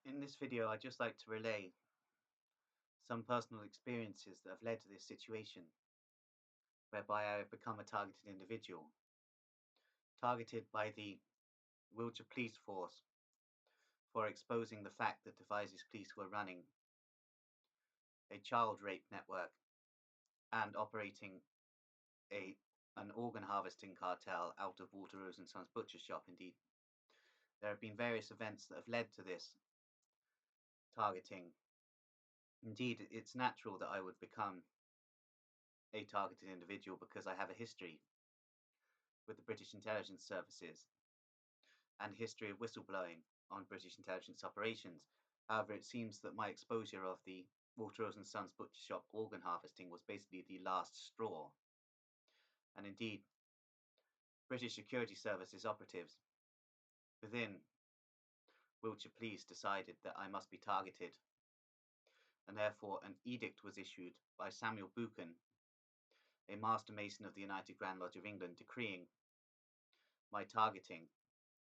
In this video, I'd just like to relay some personal experiences that have led to this situation, whereby I have become a targeted individual, targeted by the Wiltshire Police Force for exposing the fact that Devizes Police were running a child rape network and operating an organ harvesting cartel out of Walter Rose and Sons butcher shop. Indeed, there have been various events that have led to this targeting. Indeed, it's natural that I would become a targeted individual because I have a history with the British intelligence services and history of whistleblowing on British intelligence operations. However, it seems that my exposure of the Walter Rose and Sons butcher shop organ harvesting was basically the last straw. And indeed, British security services operatives within Wiltshire Police decided that I must be targeted, and therefore an edict was issued by Samuel Buchan, a Master Mason of the United Grand Lodge of England, decreeing my targeting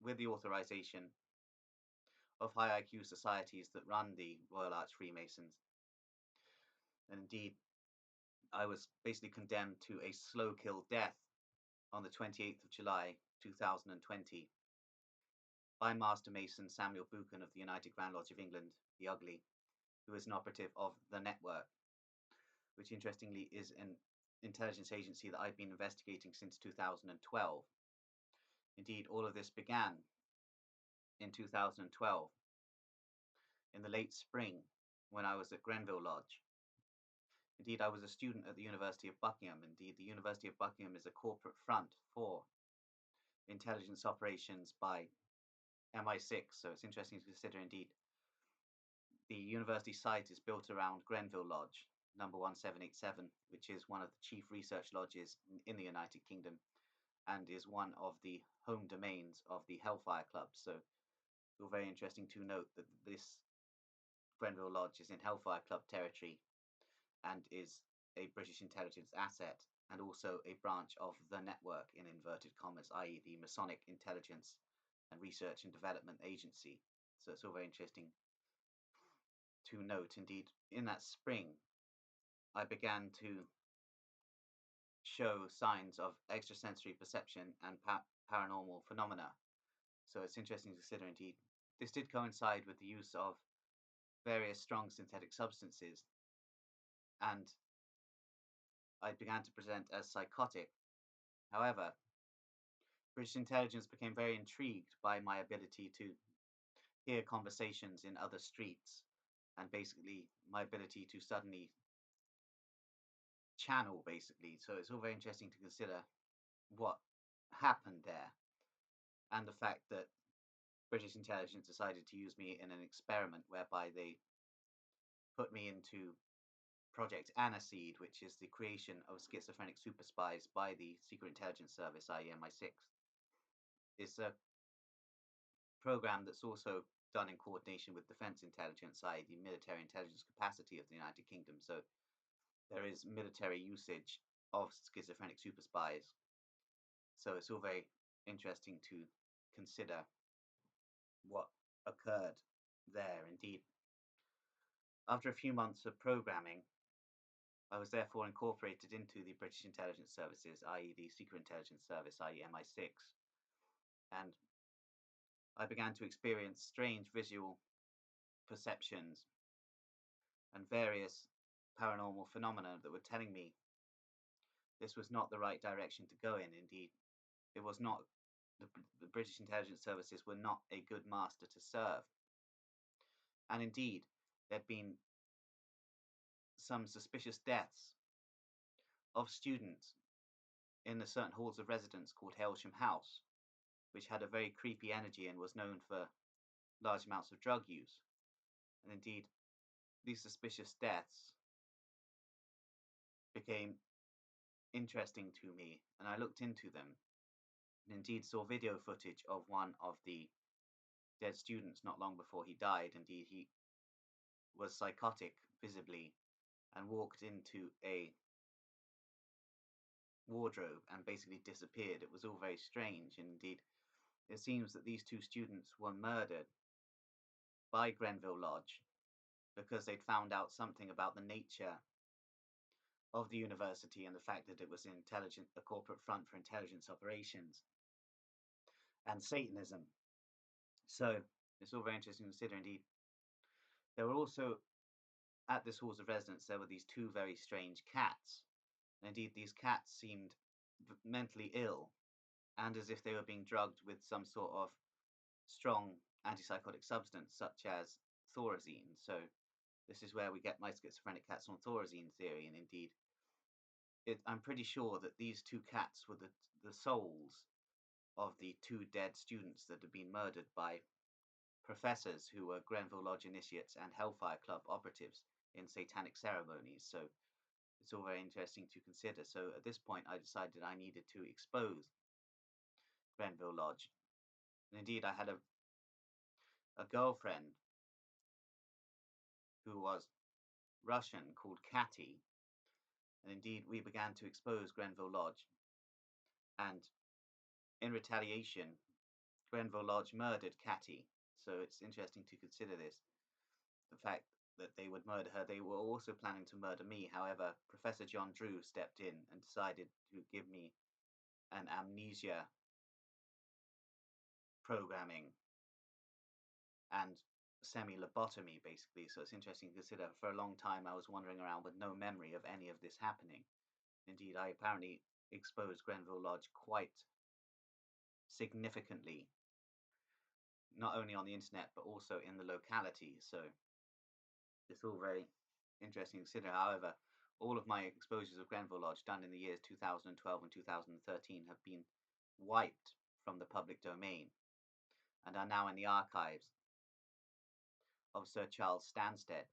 with the authorization of high IQ societies that run the Royal Arch Freemasons. And indeed, I was basically condemned to a slow kill death on the 28th of July 2020 by Master Mason Samuel Buchan of the United Grand Lodge of England, the Ugly, who is an operative of the network, which interestingly is an intelligence agency that I've been investigating since 2012. Indeed, all of this began in 2012, in the late spring, when I was at Grenville Lodge. Indeed, I was a student at the University of Buckingham. Indeed, the University of Buckingham is a corporate front for intelligence operations by MI6, so it's interesting to consider. Indeed, the university site is built around Grenville Lodge, number 1787, which is one of the chief research lodges in the United Kingdom and is one of the home domains of the Hellfire Club. So it's all very interesting to note that this Grenville Lodge is in Hellfire Club territory and is a British intelligence asset and also a branch of the network, in inverted commas, i.e. the Masonic Intelligence and Research and Development Agency. So it's all very interesting to note. Indeed, in that spring, I began to show signs of extrasensory perception and paranormal phenomena. So it's interesting to consider. Indeed, this did coincide with the use of various strong synthetic substances, and I began to present as psychotic. However, British intelligence became very intrigued by my ability to hear conversations in other streets, and basically my ability to suddenly channel, basically. So it's all very interesting to consider what happened there, and the fact that British intelligence decided to use me in an experiment whereby they put me into Project Aniseed, which is the creation of schizophrenic super spies by the Secret Intelligence Service, i.e. MI6. It's a program that's also done in coordination with Defence Intelligence, i.e. the military intelligence capacity of the United Kingdom. So there is military usage of schizophrenic super spies. So it's all very interesting to consider what occurred there. Indeed, after a few months of programming, I was therefore incorporated into the British intelligence services, i.e. the Secret Intelligence Service, i.e. MI6, and I began to experience strange visual perceptions and various paranormal phenomena that were telling me this was not the right direction to go in. Indeed, it was not, the British intelligence services were not a good master to serve. And indeed, there'd been some suspicious deaths of students in the certain halls of residence called Hailsham House, which had a very creepy energy and was known for large amounts of drug use. And indeed, these suspicious deaths became interesting to me, and I looked into them, and indeed saw video footage of one of the dead students not long before he died. Indeed, he was psychotic visibly and walked into a wardrobe and basically disappeared. It was all very strange, and indeed it seems that these two students were murdered by Grenville Lodge because they'd found out something about the nature of the university and the fact that it was a corporate front for intelligence operations and Satanism. So it's all very interesting to consider. Indeed, there were also at this halls of residence there were these two very strange cats. And indeed, these cats seemed mentally ill and as if they were being drugged with some sort of strong antipsychotic substance, such as thorazine. So this is where we get my schizophrenic cats on thorazine theory. And indeed, I'm pretty sure that these two cats were the souls of the two dead students that had been murdered by professors who were Grenville Lodge initiates and Hellfire Club operatives in satanic ceremonies. So it's all very interesting to consider. So at this point, I decided I needed to expose Grenville Lodge. And indeed, I had a girlfriend who was Russian called Catty. And indeed, we began to expose Grenville Lodge. And in retaliation, Grenville Lodge murdered Catty. So it's interesting to consider this. The fact that they would murder her. They were also planning to murder me. However, Professor John Drew stepped in and decided to give me an amnesia programming and semi-lobotomy, basically. So it's interesting to consider. For a long time, I was wandering around with no memory of any of this happening. Indeed, I apparently exposed Grenville Lodge quite significantly, not only on the internet, but also in the locality. So it's all very interesting to consider. However, all of my exposures of Grenville Lodge done in the years 2012 and 2013 have been wiped from the public domain and are now in the archives of Sir Charles Stanstead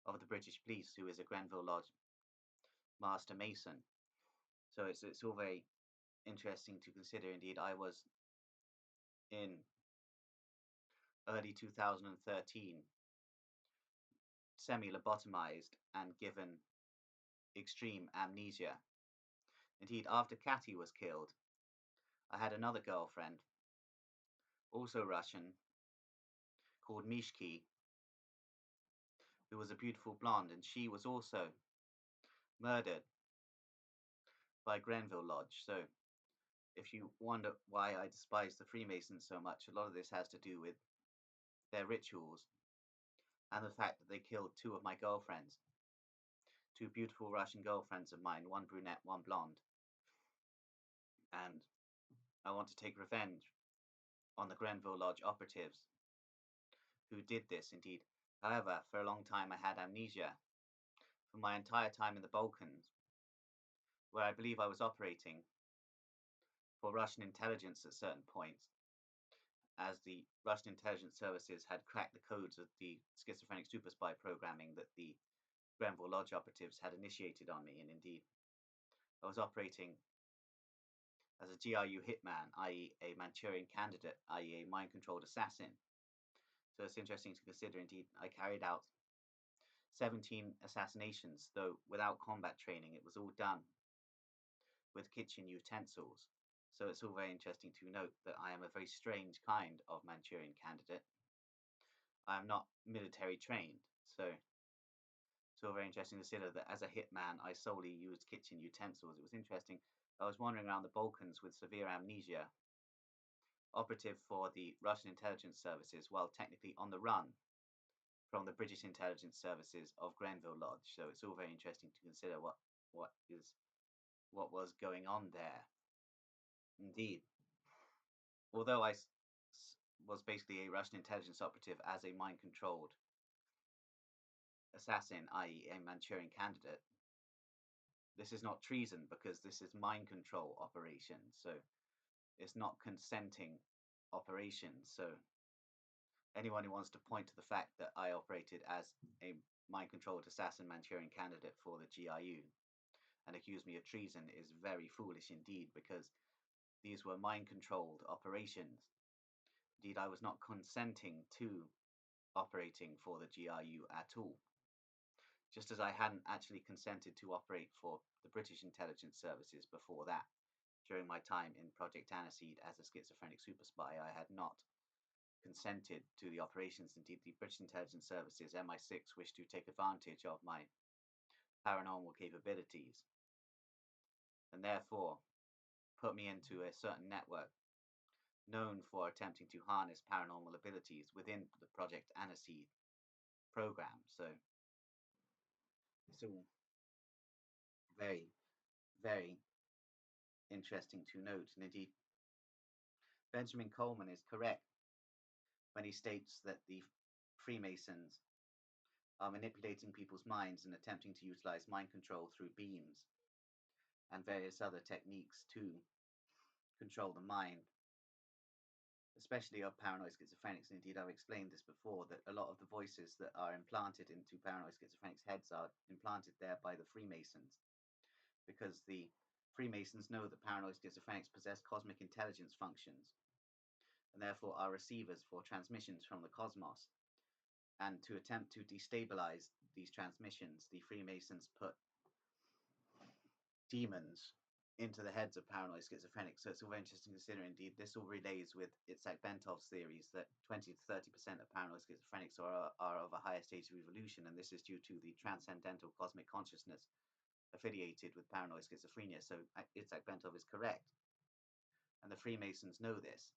of the British Police, who is a Grenville Lodge Master Mason. So it's all very interesting to consider. Indeed, I was in early 2013 semi-lobotomized and given extreme amnesia. Indeed, after Catty was killed, I had another girlfriend, also Russian, called Mishki, who was a beautiful blonde, and she was also murdered by Grenville Lodge. So if you wonder why I despise the Freemasons so much, a lot of this has to do with their rituals and the fact that they killed two of my girlfriends, two beautiful Russian girlfriends of mine, one brunette, one blonde. And I want to take revenge on the Grenville Lodge operatives who did this indeed. However, for a long time I had amnesia for my entire time in the Balkans, where I believe I was operating for Russian intelligence at certain points, as the Russian intelligence services had cracked the codes of the schizophrenic super spy programming that the Grenville Lodge operatives had initiated on me. And indeed, I was operating as a GRU hitman, i.e. a Manchurian candidate, i.e. a mind-controlled assassin. So it's interesting to consider. Indeed, I carried out 17 assassinations, though without combat training. It was all done with kitchen utensils. So it's all very interesting to note that I am a very strange kind of Manchurian candidate. I am not military trained, so it's all very interesting to consider that as a hitman, I solely used kitchen utensils. It was interesting. I was wandering around the Balkans with severe amnesia, operative for the Russian intelligence services, while technically on the run from the British intelligence services of Grenville Lodge. So it's all very interesting to consider what was going on there. Indeed, although I was basically a Russian intelligence operative as a mind-controlled assassin, i.e. a Manchurian candidate, this is not treason because this is mind control operations. So it's not consenting operations. So anyone who wants to point to the fact that I operated as a mind-controlled assassin Manchurian candidate for the GRU and accuse me of treason is very foolish indeed, because these were mind-controlled operations. Indeed, I was not consenting to operating for the GRU at all, just as I hadn't actually consented to operate for the British intelligence services before that. During my time in Project Aniseed as a schizophrenic super spy, I had not consented to the operations. Indeed, the British intelligence services, MI6, wished to take advantage of my paranormal capabilities and therefore put me into a certain network known for attempting to harness paranormal abilities within the Project Aniseed program. So it's all very, very interesting to note. And indeed, Benjamin Coleman is correct when he states that the Freemasons are manipulating people's minds and attempting to utilize mind control through beams and various other techniques to control the mind, especially of paranoid schizophrenics. And indeed, I've explained this before, that a lot of the voices that are implanted into paranoid schizophrenics' heads are implanted there by the Freemasons, because the Freemasons know that paranoid schizophrenics possess cosmic intelligence functions and therefore are receivers for transmissions from the cosmos. And to attempt to destabilize these transmissions, the Freemasons put demons into the heads of paranoid schizophrenics. So it's all very interesting to consider. Indeed, this all relays with Itzhak Bentov's theories that 20 to 30% of paranoid schizophrenics are of a higher stage of evolution, and this is due to the transcendental cosmic consciousness affiliated with paranoid schizophrenia. So Itzhak Bentov is correct, and the Freemasons know this.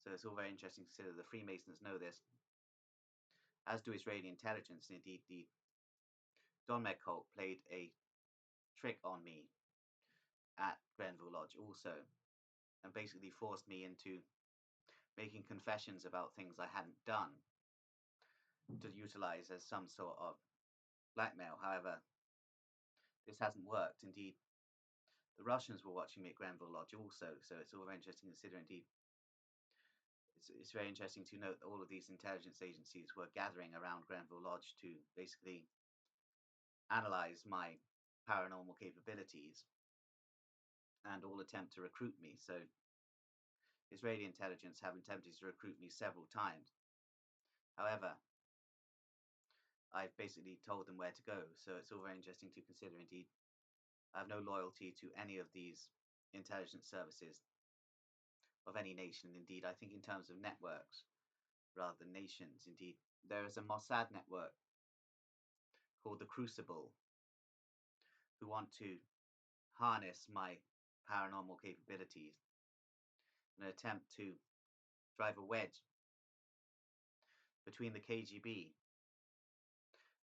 So it's all very interesting to consider. The Freemasons know this, as do Israeli intelligence. And indeed, the Donmeg cult played a trick on me at Grenville Lodge also, and basically forced me into making confessions about things I hadn't done to utilize as some sort of blackmail. However, this hasn't worked. Indeed, the Russians were watching me at Grenville Lodge also, so it's all very interesting to consider. Indeed, it's very interesting to note that all of these intelligence agencies were gathering around Grenville Lodge to basically analyze my paranormal capabilities and all attempt to recruit me. So Israeli intelligence have attempted to recruit me several times. However, I've basically told them where to go, so it's all very interesting to consider. Indeed, I have no loyalty to any of these intelligence services of any nation. Indeed, I think in terms of networks rather than nations. Indeed, there is a Mossad network called the Crucible who want to harness my paranormal capabilities in an attempt to drive a wedge between the KGB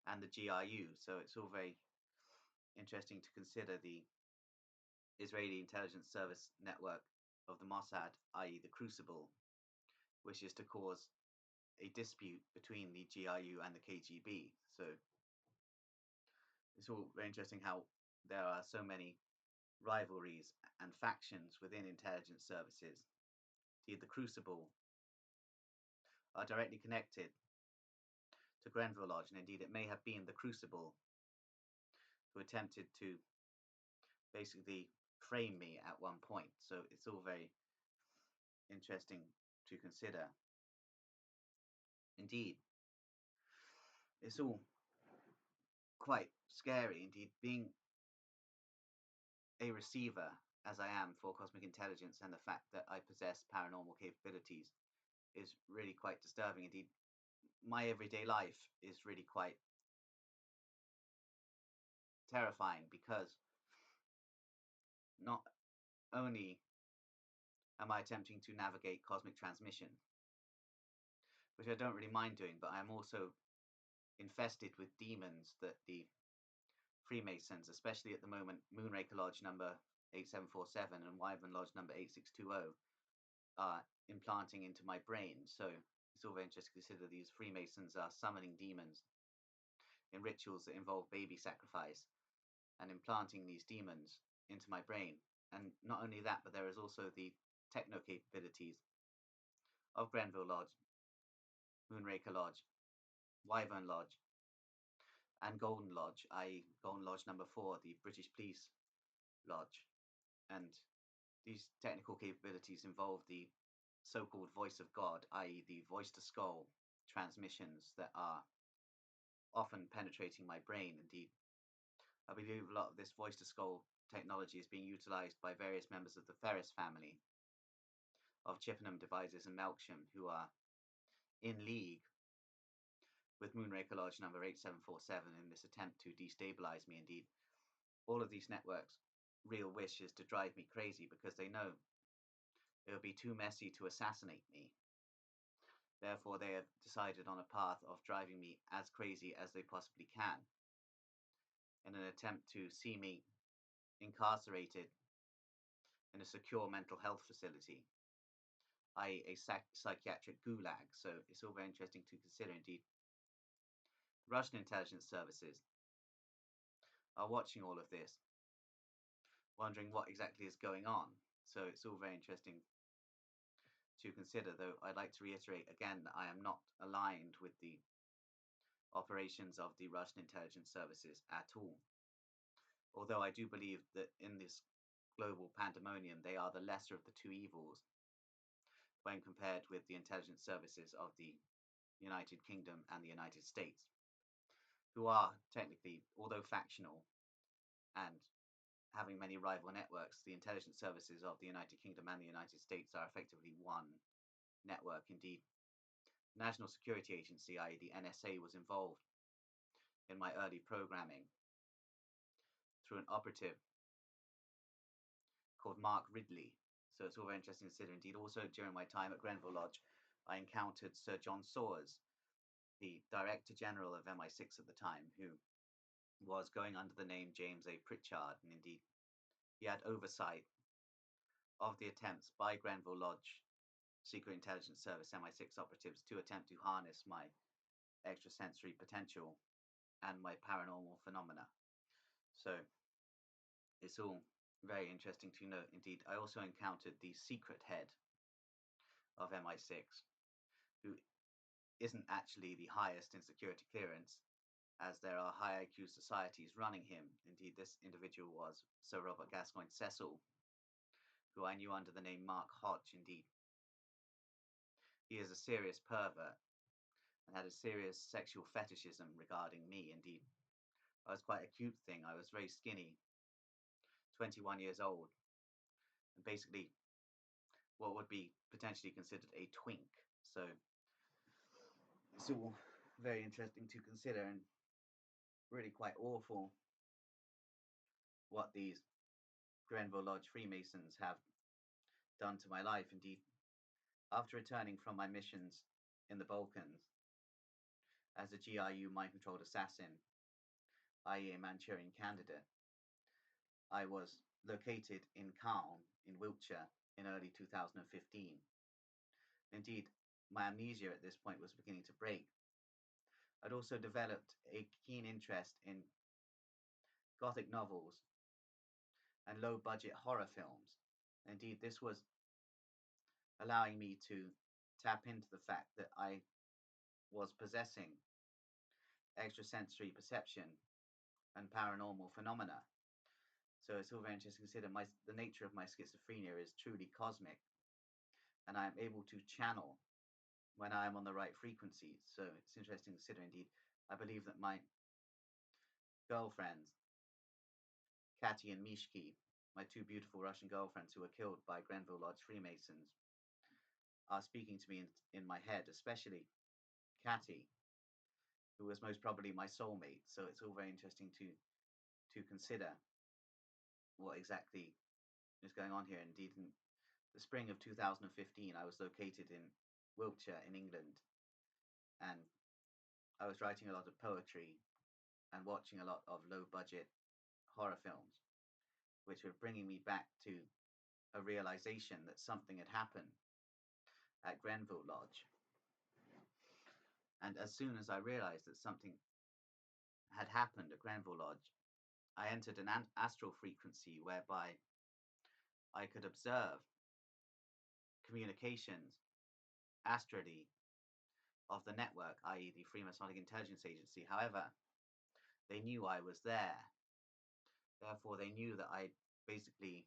and the GRU. So it's all very interesting to consider. The Israeli intelligence service network of the Mossad, i.e. the Crucible, wishes to cause a dispute between the GRU and the KGB. So it's all very interesting how there are so many rivalries and factions within intelligence services. The Crucible are directly connected to Grenville Lodge, and indeed it may have been the Crucible who attempted to basically frame me at one point. So it's all very interesting to consider. Indeed, it's all quite scary. Indeed, being a receiver, as I am, for cosmic intelligence, and the fact that I possess paranormal capabilities is really quite disturbing. Indeed, my everyday life is really quite terrifying, because not only am I attempting to navigate cosmic transmission, which I don't really mind doing, but I am also infested with demons that the Freemasons, especially at the moment Moonraker Lodge number 8747 and Wyvern Lodge number 8620, are implanting into my brain. So it's all very interesting to consider these Freemasons are summoning demons in rituals that involve baby sacrifice and implanting these demons into my brain. And not only that, but there is also the techno capabilities of Grenville Lodge, Moonraker Lodge, Wyvern Lodge, and Golden Lodge, i.e. Golden Lodge number 4, the British Police Lodge. And these technical capabilities involve the so-called voice of God, i.e. the voice-to-skull transmissions that are often penetrating my brain. Indeed, I believe a lot of this voice-to-skull technology is being utilized by various members of the Ferris family, of Chippenham Devices and Melksham, who are in league with Moonraker Lodge number 8747 in this attempt to destabilize me. Indeed, all of these networks' real wish is to drive me crazy because they know it would be too messy to assassinate me. Therefore, they have decided on a path of driving me as crazy as they possibly can in an attempt to see me incarcerated in a secure mental health facility, i.e. a psychiatric gulag. So it's all very interesting to consider. Indeed, Russian intelligence services are watching all of this, wondering what exactly is going on. So it's all very interesting to consider, though I'd like to reiterate again that I am not aligned with the operations of the Russian intelligence services at all. Although I do believe that in this global pandemonium, they are the lesser of the two evils when compared with the intelligence services of the United Kingdom and the United States, who are technically, although factional and having many rival networks, the intelligence services of the United Kingdom and the United States are effectively one network. Indeed, the National Security Agency, i.e. the NSA, was involved in my early programming through an operative called Mark Ridley. So it's all very interesting to consider. Indeed, also during my time at Grenville Lodge, I encountered Sir John Sawers, the Director General of MI6 at the time, who was going under the name James A. Pritchard, and indeed he had oversight of the attempts by Grenville Lodge Secret Intelligence Service MI6 operatives to attempt to harness my extrasensory potential and my paranormal phenomena. So it's all very interesting to note. Indeed, I also encountered the secret head of MI6, who isn't actually the highest in security clearance, as there are high IQ societies running him. Indeed, this individual was Sir Robert Gascoigne Cecil, who I knew under the name Mark Hodge. Indeed, he is a serious pervert and had a serious sexual fetishism regarding me. Indeed, I was quite a cute thing. I was very skinny, 21 years old, and basically what would be potentially considered a twink. So it's all very interesting to consider and really quite awful what these Grenville Lodge Freemasons have done to my life. Indeed, after returning from my missions in the Balkans as a GRU mind-controlled assassin, i.e. a Manchurian candidate, I was located in Calne in Wiltshire in early 2015. Indeed, my amnesia at this point was beginning to break. I'd also developed a keen interest in Gothic novels and low-budget horror films. Indeed, this was allowing me to tap into the fact that I was possessing extrasensory perception and paranormal phenomena. So it's all very interesting to consider the nature of my schizophrenia is truly cosmic, and I am able to channel when I am on the right frequencies. So it's interesting to consider. Indeed, I believe that my girlfriends, Kati and Mishki, my two beautiful Russian girlfriends who were killed by Grenville Lodge Freemasons, are speaking to me in my head, especially Kati, who was most probably my soulmate. So it's all very interesting to consider what exactly is going on here. Indeed, in the spring of 2015, I was located in Wiltshire in England, and I was writing a lot of poetry and watching a lot of low-budget horror films, which were bringing me back to a realization that something had happened at Grenville Lodge. And as soon as I realized that something had happened at Grenville Lodge, I entered an astral frequency whereby I could observe communications astrally of the network, i.e. the Freemasonic Intelligence Agency. However, they knew I was there. Therefore, they knew that I basically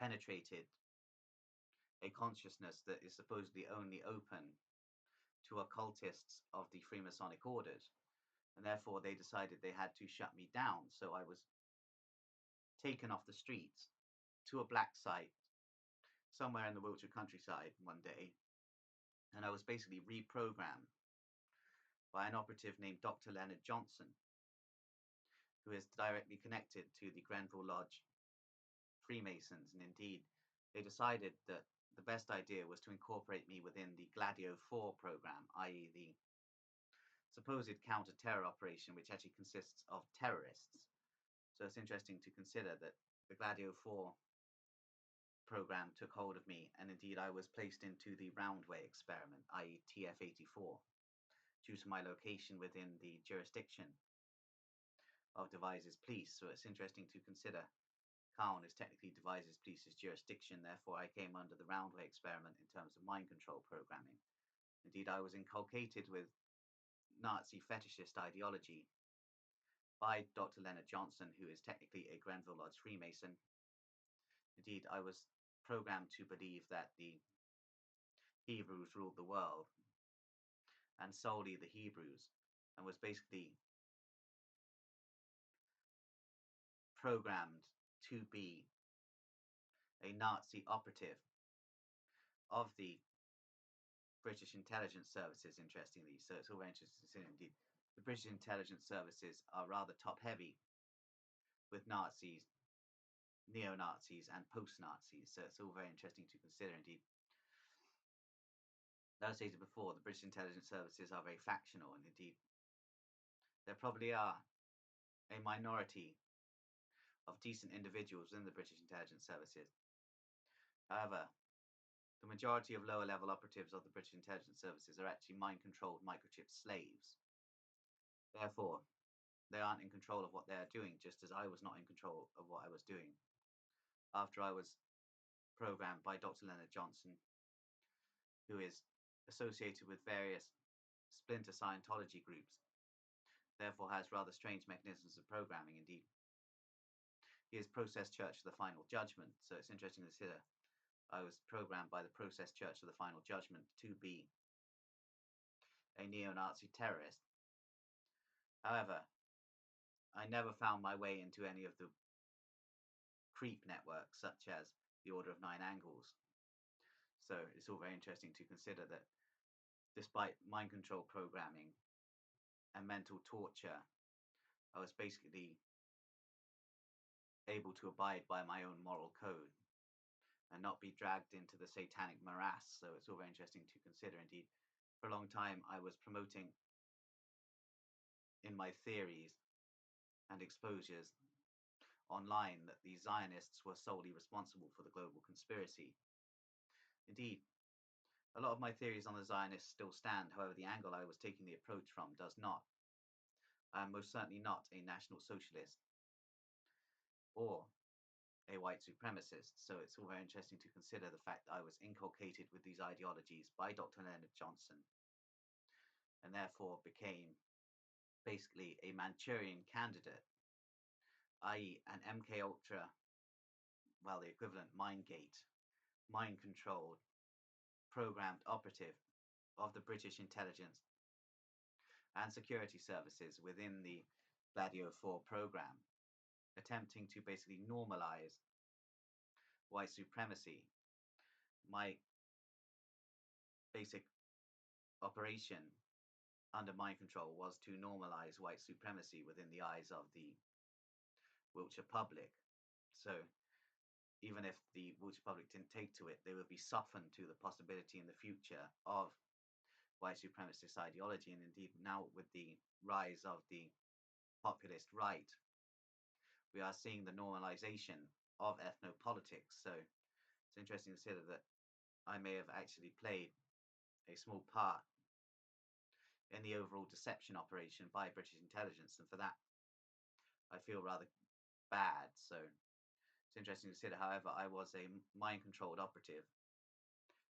penetrated a consciousness that is supposedly only open to occultists of the Freemasonic orders. And therefore, they decided they had to shut me down. So I was taken off the streets to a black site somewhere in the Wiltshire countryside one day, and I was basically reprogrammed by an operative named Dr. Leonard Johnson, who is directly connected to the Grenville Lodge Freemasons, and indeed they decided that the best idea was to incorporate me within the Gladio 4 program, i.e. the supposed counter-terror operation, which actually consists of terrorists. So it's interesting to consider that the Gladio 4 program took hold of me, and indeed I was placed into the Roundway experiment, i.e. TF-84, due to my location within the jurisdiction of Devizes Police. So it's interesting to consider Caen is technically Devizes Police's jurisdiction, therefore I came under the Roundway experiment in terms of mind control programming. Indeed, I was inculcated with Nazi fetishist ideology by Dr. Leonard Johnson, who is technically a Grenville Lodge Freemason. Indeed, I was programmed to believe that the Hebrews ruled the world, and solely the Hebrews, and was basically programmed to be a Nazi operative of the British intelligence services, interestingly. So it's all very interesting to see indeed. The British intelligence services are rather top heavy with Nazis, neo-Nazis and post-Nazis. So it's all very interesting to consider indeed. As I stated before, the British intelligence services are very factional, and indeed there probably are a minority of decent individuals in the British intelligence services. However, the majority of lower level operatives of the British intelligence services are actually mind-controlled microchip slaves. Therefore, they aren't in control of what they're doing, just as I was not in control of what I was doing. After I was programmed by Dr. Leonard Johnson, who is associated with various splinter Scientology groups, therefore has rather strange mechanisms of programming indeed. He is Process Church of the Final Judgment, so it's interesting to consider I was programmed by the Process Church of the Final Judgment to be a neo-Nazi terrorist. However, I never found my way into any of the creep networks, such as the Order of Nine Angles. So it's all very interesting to consider that despite mind control programming and mental torture, I was basically able to abide by my own moral code and not be dragged into the satanic morass. So it's all very interesting to consider indeed. For a long time, I was promoting in my theories and exposures online that the Zionists were solely responsible for the global conspiracy. Indeed, a lot of my theories on the Zionists still stand, however the angle I was taking the approach from does not. I am most certainly not a National Socialist or a white supremacist, so it's all very interesting to consider the fact that I was inculcated with these ideologies by Dr. Leonard Johnson, and therefore became basically a Manchurian candidate, i.e. an MK Ultra, well, the equivalent Mindgate, mind-controlled, programmed operative of the British intelligence and security services within the Gladio 4 program, attempting to basically normalize white supremacy. My basic operation under mind control was to normalize white supremacy within the eyes of the Wiltshire public. So even if the Wiltshire public didn't take to it, they would be softened to the possibility in the future of white supremacist ideology. And indeed, now with the rise of the populist right, we are seeing the normalization of ethnopolitics. So it's interesting to consider that I may have actually played a small part in the overall deception operation by British intelligence, and for that I feel rather bad. So it's interesting to consider. However, I was a mind-controlled operative,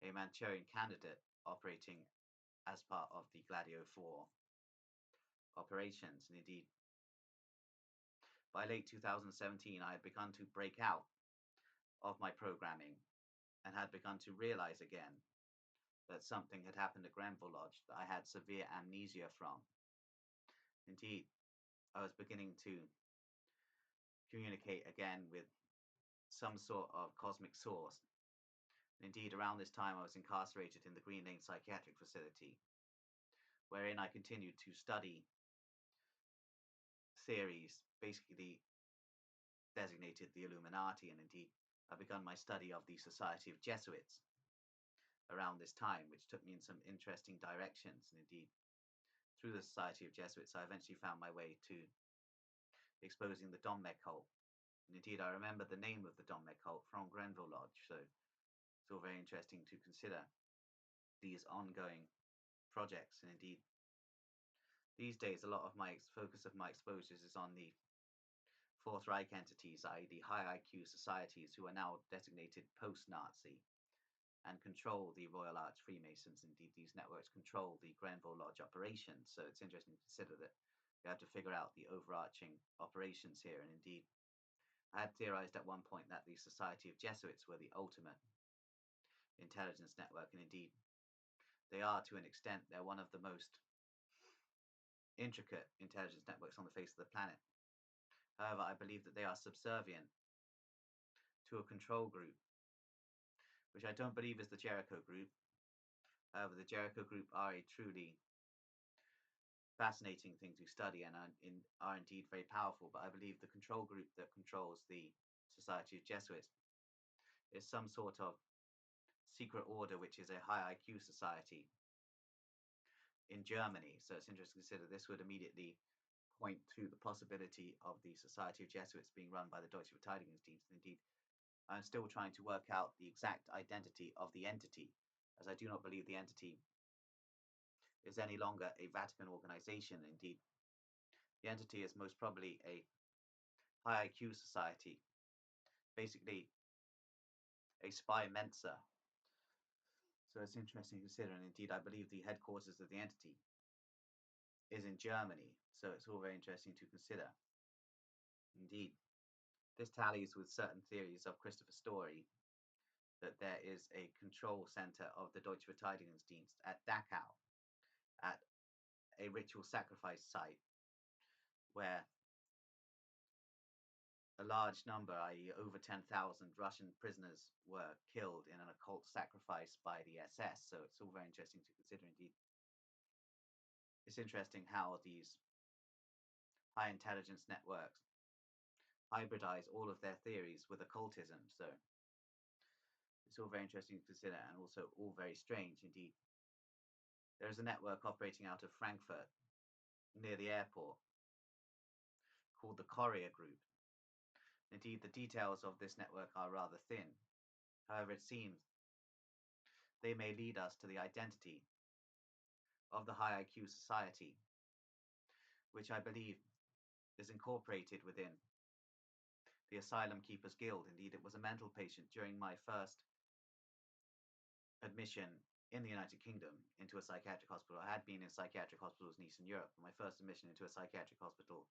a Manchurian candidate operating as part of the Gladio 4 operations, and indeed by late 2017 I had begun to break out of my programming and had begun to realize again that something had happened at Grenville Lodge that I had severe amnesia from. Indeed, I was beginning to communicate again with some sort of cosmic source, Indeed, around this time I was incarcerated in the Green Lane Psychiatric Facility, wherein I continued to study theories basically designated the Illuminati, and indeed I begun my study of the Society of Jesuits around this time, which took me in some interesting directions. And indeed, through the Society of Jesuits, I eventually found my way to exposing the Dombeck cult. And indeed, I remember the name of the Dombeck cult from Grenville Lodge, so it's all very interesting to consider these ongoing projects. And indeed, these days, a lot of my focus of my exposures is on the Fourth Reich entities, i.e. the high IQ societies who are now designated post-Nazi and control the Royal Arch Freemasons. Indeed, these networks control the Grenville Lodge operations, so it's interesting to consider that we have to figure out the overarching operations here. And indeed, I had theorized at one point that the Society of Jesuits were the ultimate intelligence network, and indeed they are to an extent. They're one of the most intricate intelligence networks on the face of the planet. However, I believe that they are subservient to a control group, which I don't believe is the Jericho group. However, the Jericho group are a truly fascinating thing to study and are indeed very powerful. But I believe the control group that controls the Society of Jesuits is some sort of secret order, which is a high IQ society in Germany. So it's interesting to consider this would immediately point to the possibility of the Society of Jesuits being run by the Deutsche Verteidigungsdienst. Indeed, I'm still trying to work out the exact identity of the entity, as I do not believe the entity is any longer a Vatican organization. Indeed, the entity is most probably a high IQ society, basically a spy mensa. So it's interesting to consider, and indeed, I believe the headquarters of the entity is in Germany. So it's all very interesting to consider. Indeed, this tallies with certain theories of Christopher Story that there is a control center of the Deutsche Verteidigungsdienst at Dachau, at a ritual sacrifice site where a large number, i.e. over 10,000 Russian prisoners were killed in an occult sacrifice by the SS. So it's all very interesting to consider indeed. It's interesting how these high intelligence networks hybridize all of their theories with occultism. So it's all very interesting to consider and also all very strange indeed. There is a network operating out of Frankfurt near the airport called the Courier Group. Indeed, the details of this network are rather thin. However, it seems they may lead us to the identity of the high IQ society, which I believe is incorporated within the Asylum Keepers Guild. Indeed, it was a mental patient during my first admission in the United Kingdom into a psychiatric hospital. I had been in psychiatric hospitals in Eastern Europe, but my first admission into a psychiatric hospital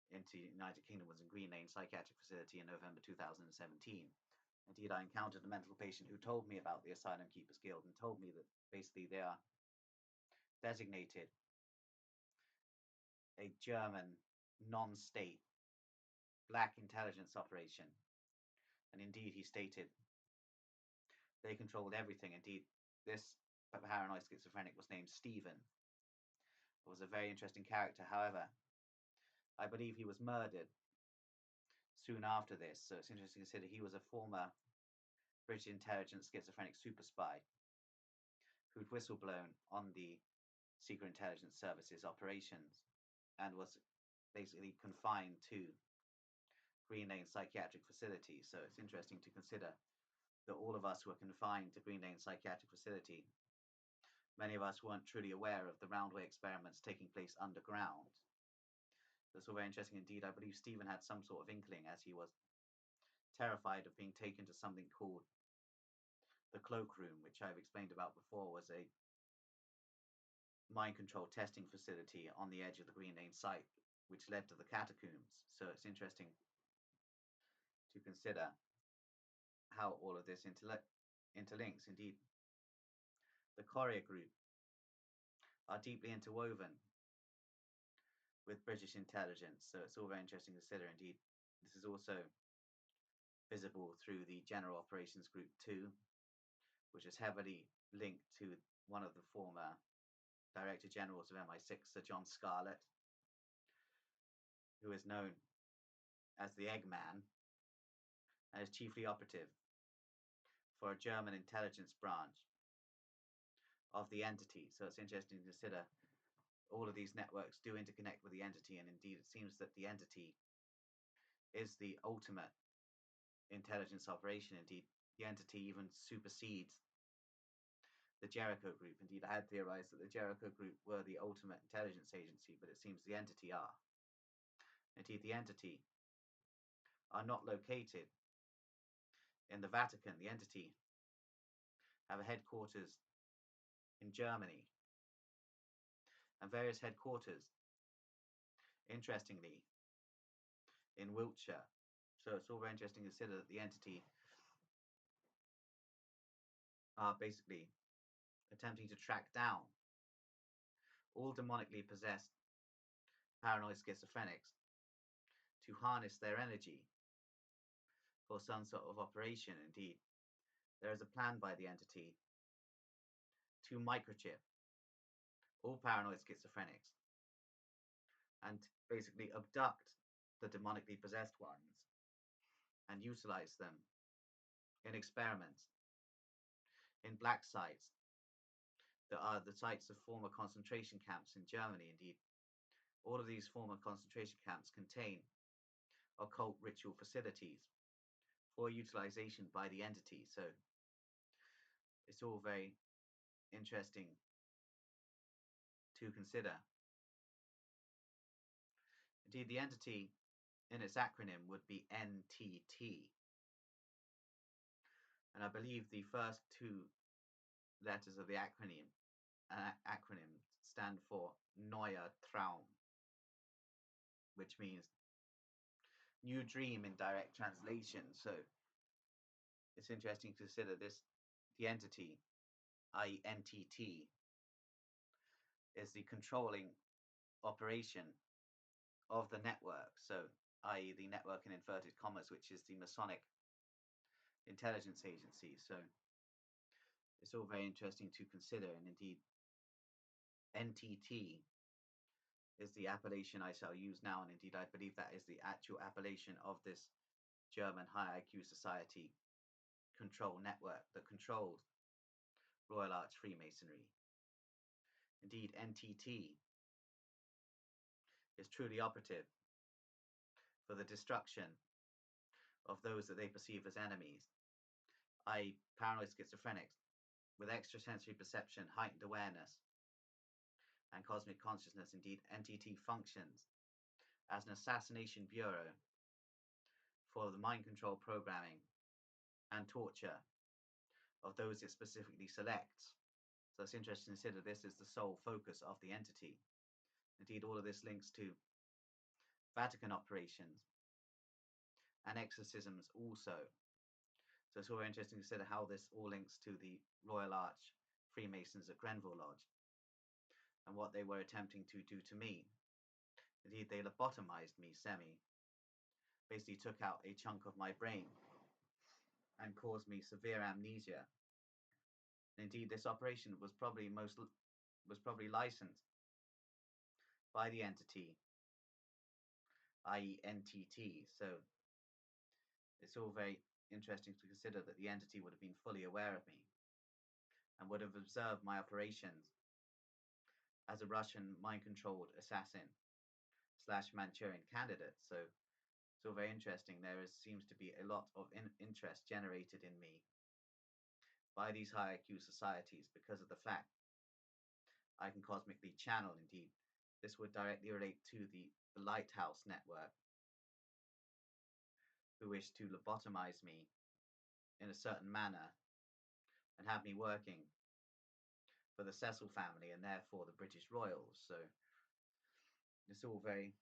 into the United Kingdom was in Green Lane Psychiatric Facility in November 2017. Indeed, I encountered a mental patient who told me about the Asylum Keepers Guild and told me that basically they are designated a German non-state black intelligence operation. And indeed, he stated they controlled everything. Indeed, this paranoid schizophrenic was named Stephen. It was a very interesting character. However, I believe he was murdered soon after this. So it's interesting to consider he was a former British intelligence schizophrenic super spy who'd whistleblown on the Secret Intelligence Service's operations and was basically confined to Green Lane Psychiatric Facility. So it's interesting to consider that all of us who are confined to Green Lane Psychiatric Facility, many of us weren't truly aware of the Roundway experiments taking place underground. That's all very interesting indeed. I believe Stephen had some sort of inkling as he was terrified of being taken to something called the Cloak Room, which I've explained about before, was a mind control testing facility on the edge of the Green Lane site, which led to the catacombs. So it's interesting to consider how all of this interlinks. Indeed, the Courier Group are deeply interwoven with British intelligence. So it's all very interesting to consider. Indeed, this is also visible through the General Operations Group 2 which is heavily linked to one of the former Director Generals of MI6, Sir John Scarlett, who is known as the Eggman and is chiefly operative for a German intelligence branch of the entity. So it's interesting to consider all of these networks do interconnect with the entity, and indeed it seems that the entity is the ultimate intelligence operation. Indeed, the entity even supersedes the Jericho Group. Indeed, I had theorized that the Jericho Group were the ultimate intelligence agency, but it seems the entity are. Indeed, the entity are not located in the Vatican. The entity have a headquarters in Germany and various headquarters, interestingly, in Wiltshire. So it's all very interesting to consider that the entity are basically attempting to track down all demonically possessed paranoid schizophrenics to harness their energy for some sort of operation. Indeed, there is a plan by the entity to microchip all paranoid schizophrenics and basically abduct the demonically possessed ones and utilize them in experiments in black sites that are the sites of former concentration camps in Germany. Indeed, all of these former concentration camps contain occult ritual facilities for utilization by the entity. So it's all very interesting to consider. Indeed, the entity in its acronym would be NTT. And I believe the first two letters of the acronym stand for Neuer Traum, which means new dream in direct translation. So it's interesting to consider this, the entity, i.e. NTT, is the controlling operation of the network. So i.e. the network in inverted commas, which is the Masonic intelligence agency. So it's all very interesting to consider, and indeed NTT is the appellation I shall use now, and indeed I believe that is the actual appellation of this German high IQ society control network that controls Royal Arch Freemasonry. Indeed, NTT is truly operative for the destruction of those that they perceive as enemies, i.e. paranoid schizophrenics with extrasensory perception, heightened awareness, and cosmic consciousness. Indeed, NTT functions as an assassination bureau for the mind control programming and torture of those it specifically selects. So it's interesting to consider this is the sole focus of the entity. Indeed, all of this links to Vatican operations and exorcisms also. So it's all very interesting to consider how this all links to the Royal Arch Freemasons at Grenville Lodge and what they were attempting to do to me. Indeed, they lobotomized me basically took out a chunk of my brain and caused me severe amnesia. Indeed, this operation was probably licensed by the entity, i.e. NTT. So it's all very interesting to consider that the entity would have been fully aware of me and would have observed my operations as a Russian mind-controlled assassin / Manchurian candidate. So it's all very interesting. Seems to be a lot of interest generated in me by these high IQ societies because of the fact I can cosmically channel. Indeed, this would directly relate to the Lighthouse Network, who wish to lobotomize me in a certain manner and have me working for the Cecil family and therefore the British Royals. So it's all very,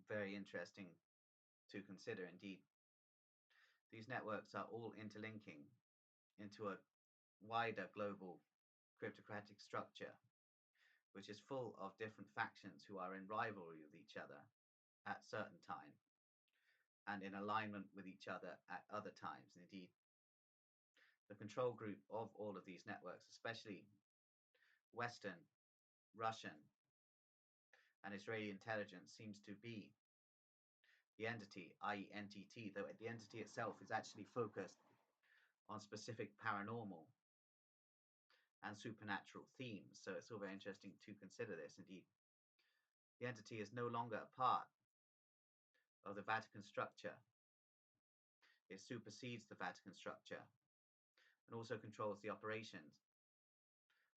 very interesting to consider. Indeed, these networks are all interlinking into a wider global cryptocratic structure, which is full of different factions who are in rivalry with each other at certain times and in alignment with each other at other times. And indeed, The control group of all of these networks, especially Western, Russian, and Israeli intelligence, seems to be the entity, i.e. NTT, though the entity itself is actually focused on specific paranormal and supernatural themes. So it's all very interesting to consider this. Indeed, the entity is no longer a part of the Vatican structure. It supersedes the Vatican structure and also controls the operations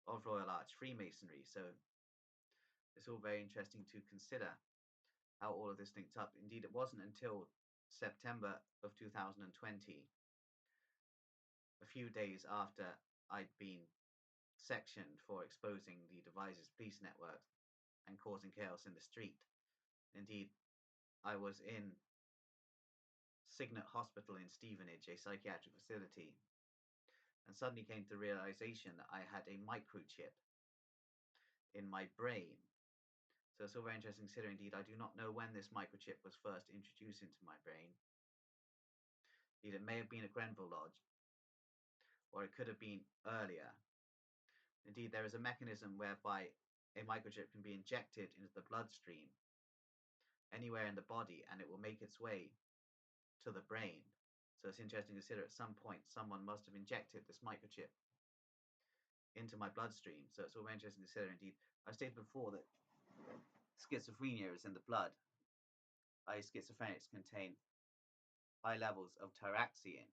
of Royal Arch Freemasonry. So it's all very interesting to consider how all of this linked up. Indeed, it wasn't until September of 2020, a few days after I'd been sectioned for exposing the Devizes police network and causing chaos in the street. Indeed, I was in Signet Hospital in Stevenage, a psychiatric facility, and suddenly came to the realization that I had a microchip in my brain. So it's all very interesting to consider. Indeed, I do not know when this microchip was first introduced into my brain. Indeed, it may have been at Grenville Lodge, or it could have been earlier. Indeed, there is a mechanism whereby a microchip can be injected into the bloodstream anywhere in the body, and it will make its way to the brain. So it's interesting to consider at some point someone must have injected this microchip into my bloodstream. So it's all very interesting to consider. Indeed, I've stated before that schizophrenia is in the blood, i.e. schizophrenics contain high levels of taraxine.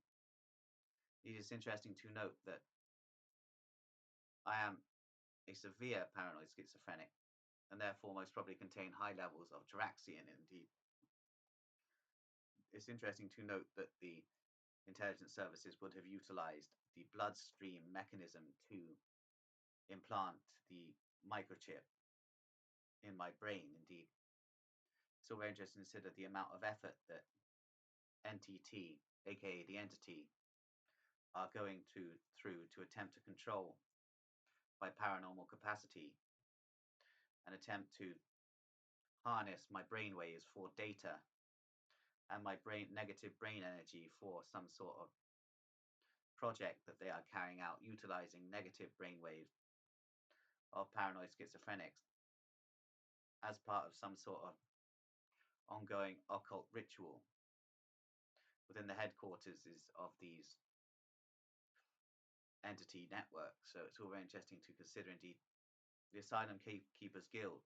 It is interesting to note that I am a severe paranoid schizophrenic and therefore most probably contain high levels of taraxine. Indeed, it's interesting to note that the intelligence services would have utilized the bloodstream mechanism to implant the microchip in my brain. Indeed, it's all very interesting to consider the amount of effort that NTT, aka the entity, are going through to attempt to control my paranormal capacity and attempt to harness my brain waves for data and my negative brain energy for some sort of project that they are carrying out utilizing negative brain waves of paranoid schizophrenics as part of some sort of ongoing occult ritual within the headquarters of these entity networks. So it's all very interesting to consider. Indeed, the Asylum Keepers Guild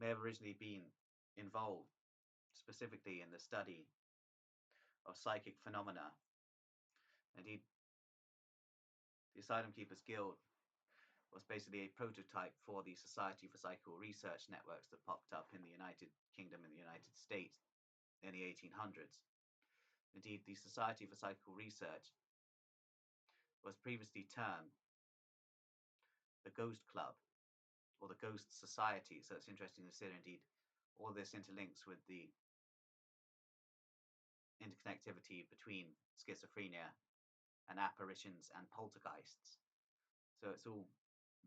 may have originally been involved specifically in the study of psychic phenomena. Indeed, the Asylum Keepers Guild was basically a prototype for the Society for Psychical Research networks that popped up in the United Kingdom and the United States in the 1800s. Indeed, the Society for Psychical Research was previously termed the Ghost Club or the Ghost Society. So it's interesting to consider. Indeed, all this interlinks with the interconnectivity between schizophrenia and apparitions and poltergeists. So it's all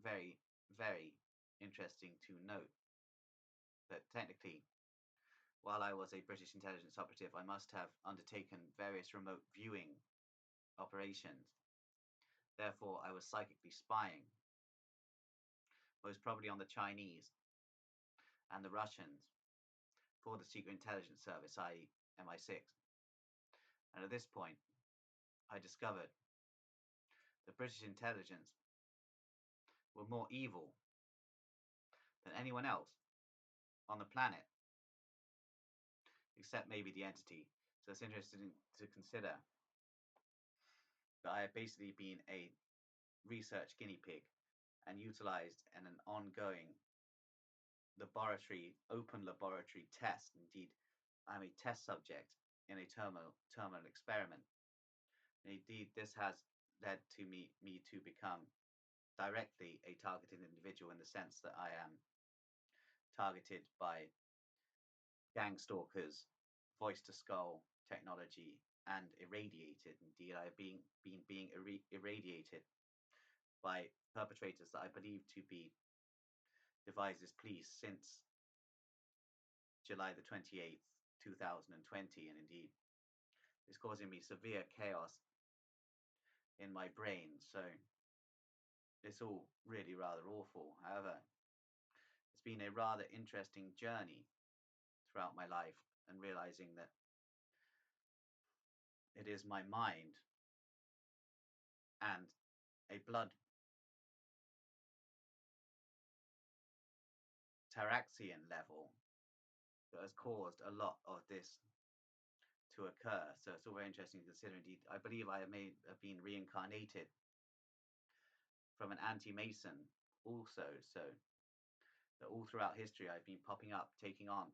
very, very interesting to note that technically, while I was a British intelligence operative, I must have undertaken various remote viewing operations. Therefore, I was psychically spying, most probably on the Chinese and the Russians for the Secret Intelligence Service, i.e. MI6. And at this point, I discovered that British intelligence were more evil than anyone else on the planet, except maybe the entity. So it's interesting to consider that I have basically been a research guinea pig and utilized in an ongoing open laboratory test. Indeed, I'm a test subject in a terminal experiment. And indeed, this has led to me to become directly a targeted individual in the sense that I am targeted by gang stalkers, voice to skull technology, and irradiated. Indeed, I have been irradiated by perpetrators that I believe to be Devizes police since July the 28th, 2020, and indeed, it's causing me severe chaos in my brain. So it's all really rather awful. However, it's been a rather interesting journey throughout my life, and realizing that it is my mind and a blood taraxian level that has caused a lot of this to occur. So it's all very interesting to consider. Indeed, I believe I may have been reincarnated from an anti-Mason also. So that all throughout history, I've been popping up, taking on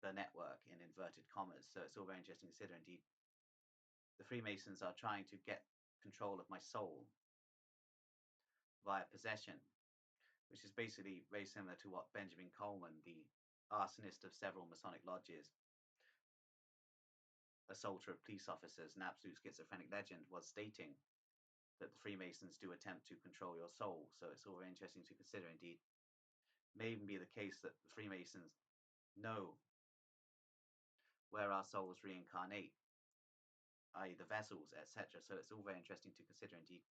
the network in inverted commas. So it's all very interesting to consider. Indeed, the Freemasons are trying to get control of my soul via possession, which is basically very similar to what Benjamin Coleman, the arsonist of several Masonic lodges, assaulter of police officers, and absolute schizophrenic legend, was stating that the Freemasons do attempt to control your soul. So it's all very interesting to consider. Indeed, it may even be the case that the Freemasons know where our souls reincarnate, i.e. the vessels, etc. So it's all very interesting to consider. Indeed,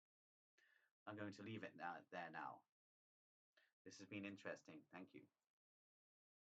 I'm going to leave it there now. This has been interesting. Thank you.